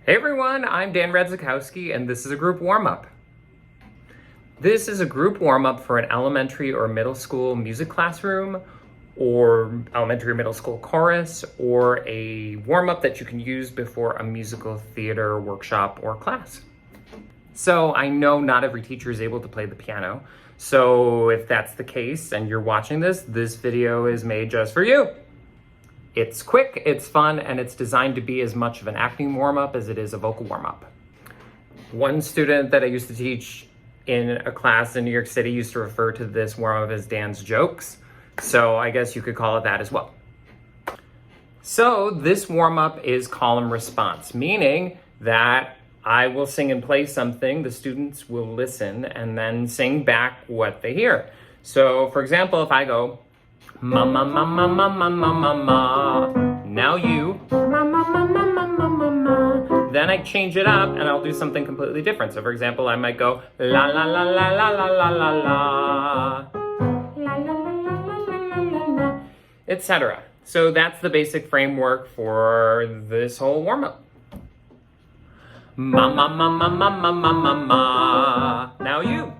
Hey everyone, I'm Dan Redzikowski, and this is a group warm-up. This is a group warm-up for an elementary or middle school music classroom, or elementary or middle school chorus, or a warm-up that you can use before a musical theater workshop or class. So I know not every teacher is able to play the piano, so if that's the case and you're watching this video is made just for you. It's quick, it's fun, and it's designed to be as much of an acting warm-up as it is a vocal warm-up. One student that I used to teach in a class in New York City used to refer to this warm-up as Dan's jokes, so I guess you could call it that as well. So this warm-up is call and response, meaning that I will sing and play something, the students will listen, and then sing back what they hear. So for example, if I go, ma ma ma ma ma ma ma ma ma. Now you ma ma ma ma ma ma ma ma. Then I change it up and I'll do something completely different. So for example, I might go la la la la la la la la la la la la la la la, etc. So that's the basic framework for this whole warm-up. Ma ma ma ma ma ma ma ma ma. Now you.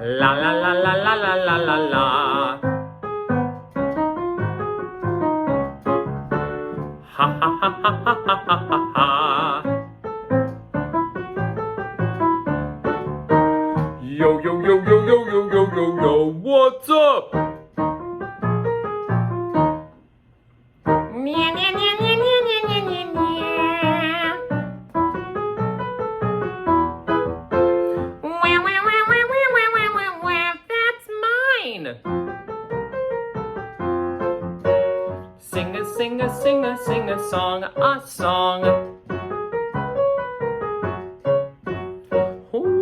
La la la la la la la la la. Ha ha ha ha ha ha ha ha ha. Yo yo yo yo yo yo yo yo yo. What's up? Nya nya nya nya nya nya nya nya nya. Wah wah wah wah wah wah wah wah wah. That's mine. Sing a sing a sing a sing a song, a song. Ooh.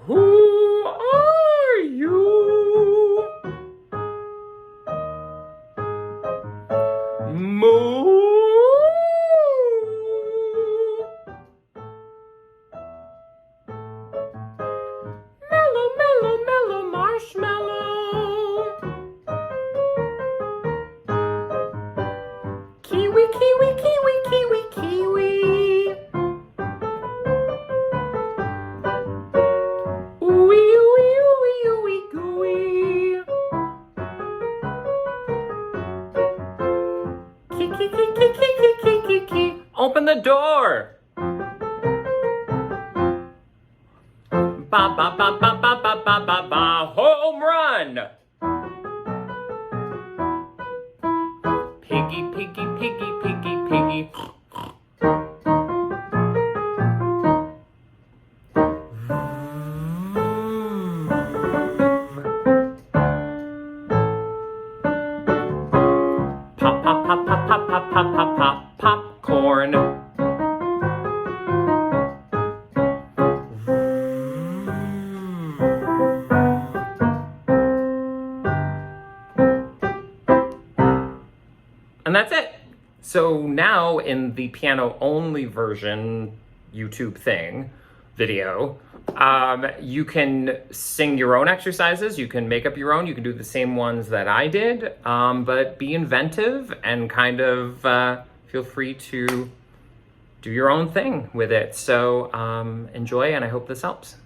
Who are you? Moo. Mellow, mellow, mellow marshmallow. Kiwi, kiwi, kiwi, kiwi, kiwi. Ooey, ooey, ooey, ooey, gooey. Kiki, kiki, kiki, kiki, kiki. Open the door. Ba ba ba ba ba ba ba ba ba. Home run. Piggy, piggy, piggy, piggy, piggy. Pop, pop, pop, pop, pop, pop, pop, pop, pop, popcorn. And that's it. So now in the piano only version YouTube video, you can sing your own exercises, you can make up your own, you can do the same ones that I did, but be inventive and kind of feel free to do your own thing with it. So enjoy, and I hope this helps.